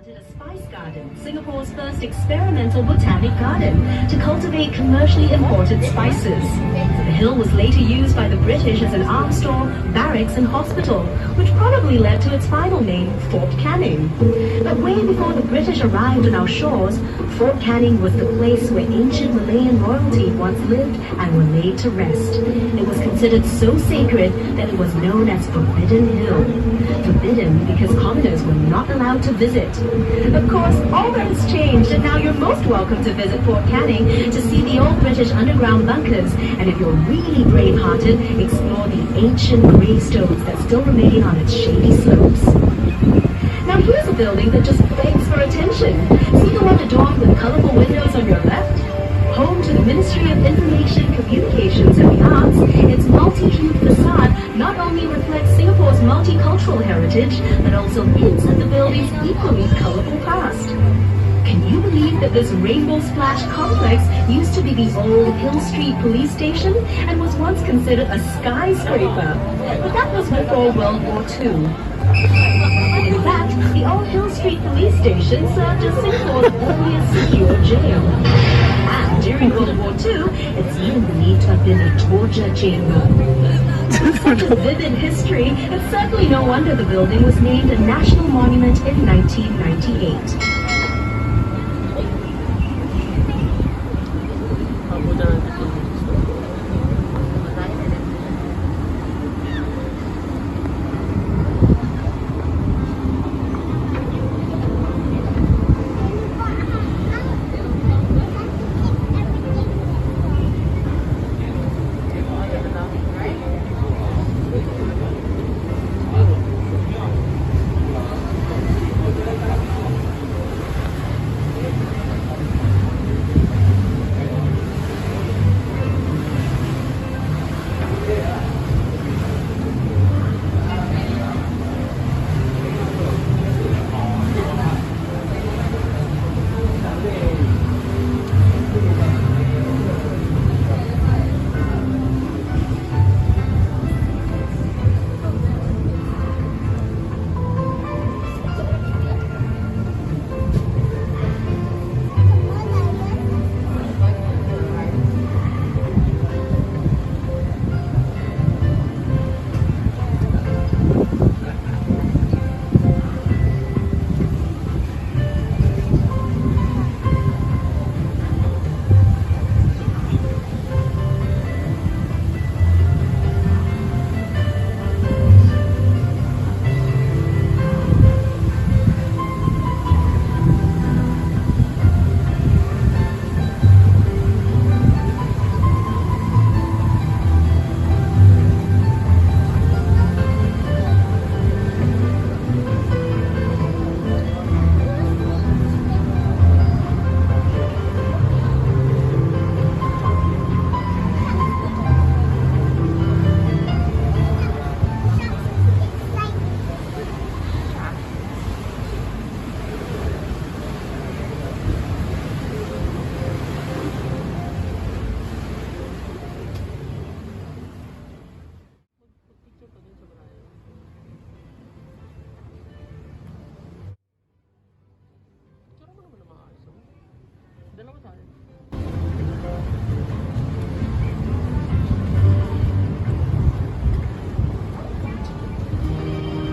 A spice garden, Singapore's first experimental botanic garden to cultivate commercially imported spices. The hill was later used by the British as an arms store, barracks and hospital, which probably led to its final name, Fort Canning. But way before the British arrived on our shores, Fort Canning was the place where ancient Malayan royalty once lived and were laid to rest. It was considered so sacred that it was known as Forbidden Hill. Forbidden because commoners were not allowed to visit. Of course, all that has changed, and now you're most welcome to visit Fort Canning to see the old British underground bunkers, and if you're really brave-hearted, explore the ancient gravestones that still remain on its shady slopes. Now here's a building that just begs for attention. See the one adorned with colorful windows on your left? Home to the Ministry of Information, Communications and the Arts, its multi-hued facade not only reflects Singapore's multicultural heritage, but also hints at the building's equally colorful past. Can you believe that this rainbow splash complex used to be the old Hill Street police station and was once considered a skyscraper? But that was before World War II. In fact, the old Hill Street police station served as Singapore's earliest secure jail. And during World War II, it's even believed to have been a torture chamber. With such a vivid history, it's certainly no wonder the building was named a national monument in 1998.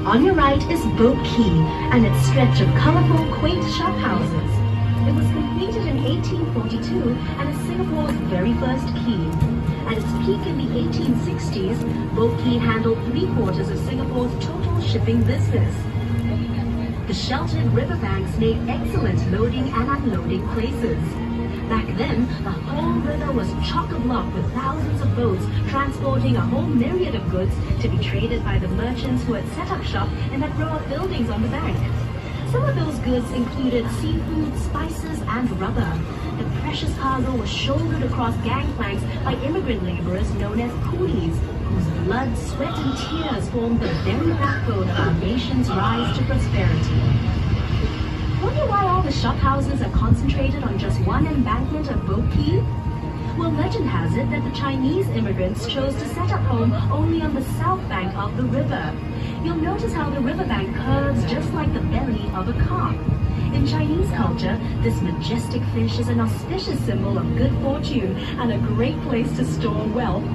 On your right is Boat Quay and its stretch of colorful, quaint shophouses. It was completed in 1842 and is Singapore's very first quay. At its peak in the 1860s, Boat Quay handled 3/4 of Singapore's total shipping business. The sheltered riverbanks made excellent loading and unloading places. Back then, the whole river was chock-a-block with thousands of boats transporting a whole myriad of goods to be traded by the merchants who had set up shop in that row of buildings on the bank. Some of those goods included seafood, spices, and rubber. The precious cargo was shouldered across gangplanks by immigrant laborers known as coolies, whose blood, sweat, and tears formed the very backbone of our nation's rise to prosperity. Wonder why all the shophouses are concentrated on just one embankment of Boat Quay? Well, legend has it that the Chinese immigrants chose to set up home only on the south bank of the river. You'll notice how the riverbank curves just like the belly of a cock. In Chinese culture, this majestic fish is an auspicious symbol of good fortune and a great place to store wealth.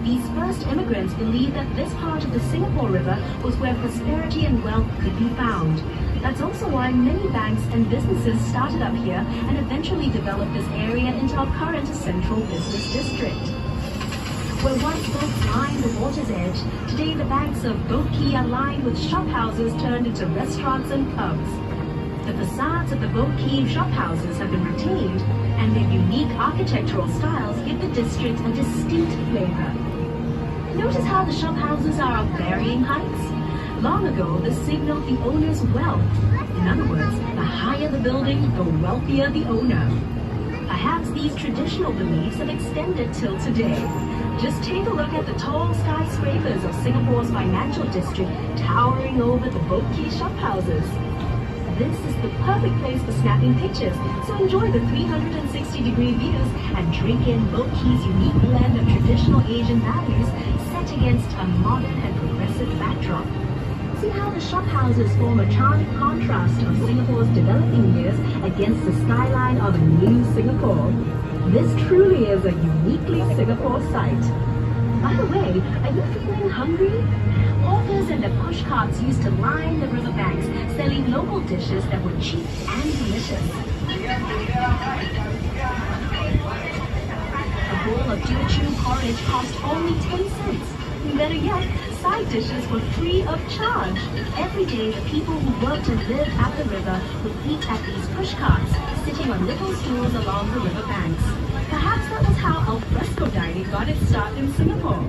These first immigrants believed that this part of the Singapore River was where prosperity and wealth could be found. That's also why many banks and businesses started up here and eventually developed this area into our current central business district. Where once boats lined the water's edge, today the banks of Boat Quay are lined with shophouses turned into restaurants and pubs. The facades of the Boat Quay shophouses have been retained, and their unique architectural styles give the district a distinct flavor. Notice how the shophouses are of varying heights? Long ago, this signaled the owner's wealth. In other words, the higher the building, the wealthier the owner. Perhaps these traditional beliefs have extended till today. Just take a look at the tall skyscrapers of Singapore's financial district towering over the Boat Quay shophouses. This is the perfect place for snapping pictures, so enjoy the 360-degree views and drink in Boat Quay's unique blend of traditional Asian values set against a modern and progressive backdrop. See how the shophouses form a charming contrast of Singapore's developing years against the skyline of a new Singapore. This truly is a uniquely Singapore sight. By the way, are you feeling hungry? Hawkers and their pushcarts used to line the riverbanks, selling local dishes that were cheap and delicious. A bowl of Teochew porridge cost only 10 cents. Better yet, side dishes were free of charge. Every day, the people who worked and lived at the river would eat at these pushcarts, sitting on little stools along the riverbanks. Perhaps that was how al fresco dining got its start in Singapore.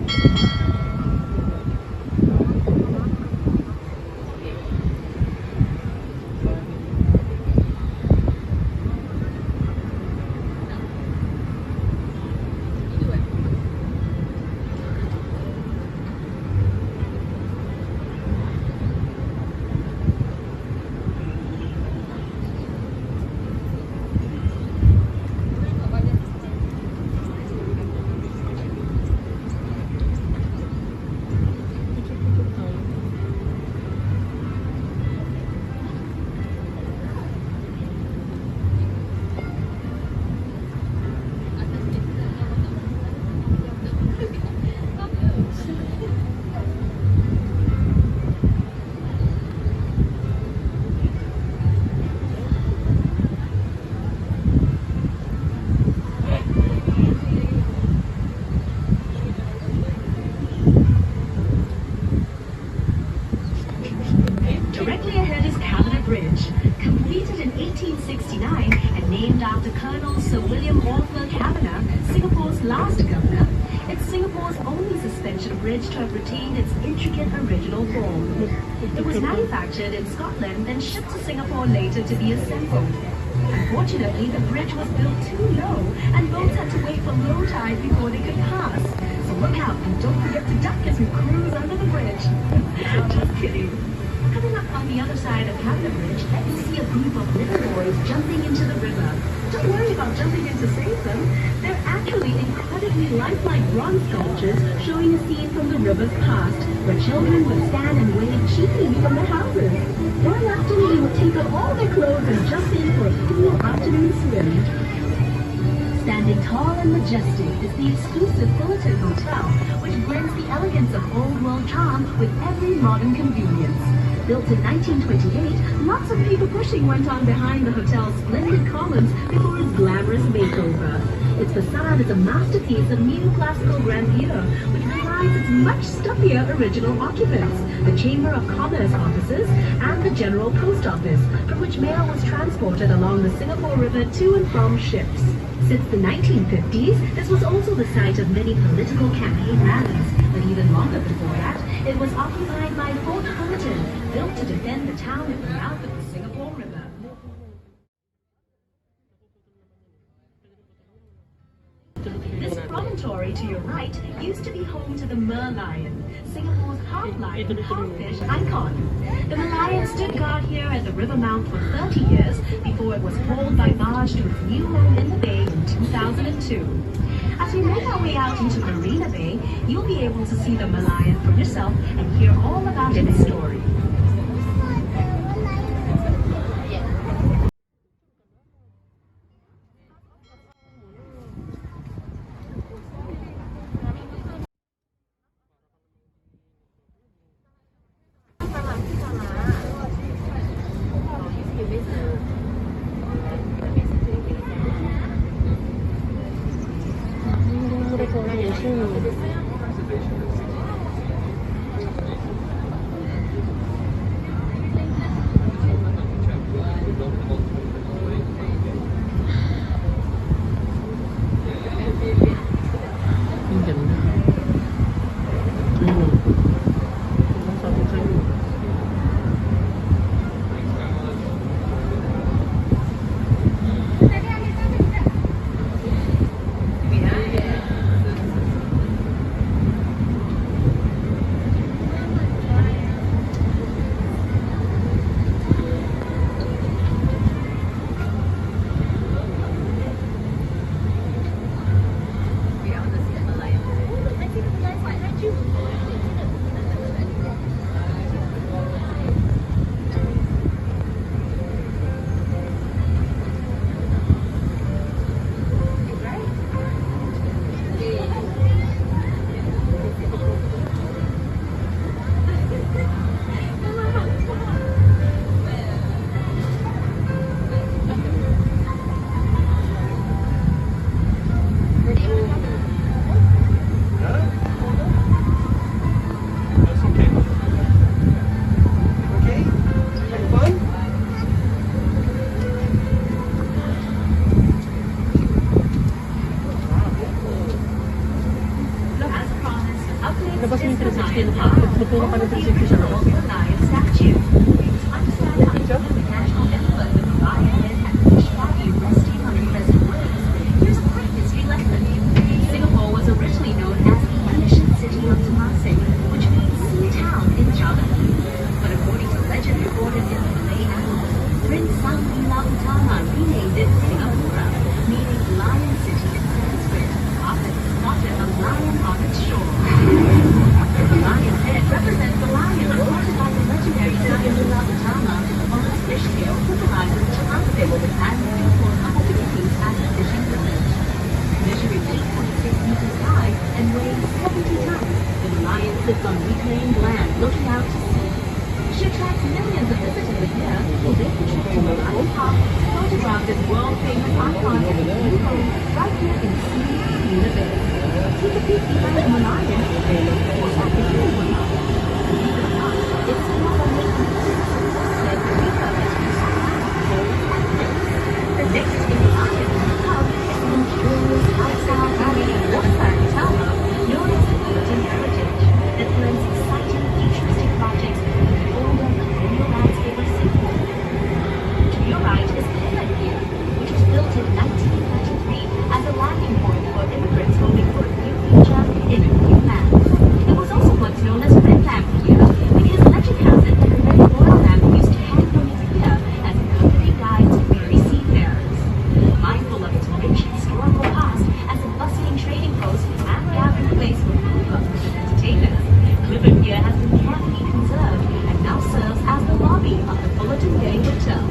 To have retained its intricate original form. It was manufactured in Scotland, then shipped to Singapore later to be assembled. Unfortunately, the bridge was built too low, and boats had to wait for low tide before they could pass. So look out and don't forget to duck as we cruise under the bridge. Just kidding. Coming up on the other side of Cabinet Bridge, you see a group of little boys jumping into the river. Don't worry about jumping in to save them. They're actually incredibly lifelike bronze sculptures showing a scene from the river's past, where children would stand and wave cheekily from their houses. One afternoon, they would take off all their clothes and jump in for a cool afternoon swim. Standing tall and majestic is the exclusive Bulletin Hotel, which blends the elegance of old-world charm with every modern convenience. Built in 1928, lots of paper pushing went on behind the hotel's splendid columns before its glamorous makeover. Its facade is a masterpiece of neoclassical grandeur, which belies its much stuffier original occupants, the Chamber of Commerce offices and the General Post Office, from which mail was transported along the Singapore River to and from ships. Since the 1950s, this was also the site of many political campaign rallies, but even longer before that, it was occupied by Fort Fullerton, built to defend the town at the mouth of the Singapore River. This promontory to your right used to be home to the merlion, Singapore's half-lion, half-fish icon. The merlion stood guard here at the river mouth for 30 years before it was hauled by barge to its new home in the bay in 2002. As we make our way out into Marina Bay, you'll be able to see the merlion for yourself and hear all about its story. 물에 걸어 예술로. Labas mo yung 360 na pa. Tutulong ka ng 360 siya. Singapore was originally known as the ancient city of Temasek, which means sea town in Javanese. But according to legend recorded in the Malay annals, Prince Sang Utama renamed it Singapura, meaning Lion City in Sanskrit, after he spotted a lion on its shore. The lion's head represents the lion spotted by the legendary Sang Utama on its fish scale symbolizes Temasek and Singapore's opportunities as a fishing village. Measuring 8.6 meters high and weighing 70 tons, the lion sits on reclaimed land looking out to sea. She attracts millions of visitors a year who take the trip to the Lion Park, photograph this world-famous icon of the new home right here in Sea Bay. Take a peek behind the lion and look for at the new one. Believe it or not, it's not only said to be the next in the lion cub is an curious lifestyle having a waterside tower known as the Bulletin Heritage that blends exciting futuristic projects with the older colonial landscape of Singapore. To your right is Quay, which was built in 1933 as a landing point for immigrants hoping for a new future in a new land. It was also once known as Red Lamp Pier because legend has it that a red oil lamp used to hang from its pier as a company guide to weary seafarers. Mindful of its rich historical past as a bustling trading post and gathering place for food lovers and entertainers, Bulletin Bay has been carefully conserved and now serves as the lobby of the Bulletin Bay Hotel.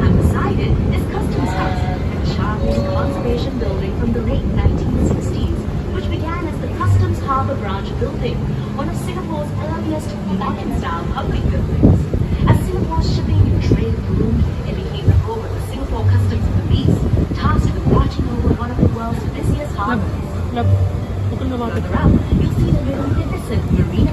And beside it is Customs House, a charming conservation building from the late 1960s, which began as the Customs Harbour Branch building, one of Singapore's earliest modern-style public buildings. As Singapore's shipping and trade boomed, it became the home of the Singapore Customs Police, tasked with watching over one of the world's busiest harbors. Further out, you'll see the magnificent marine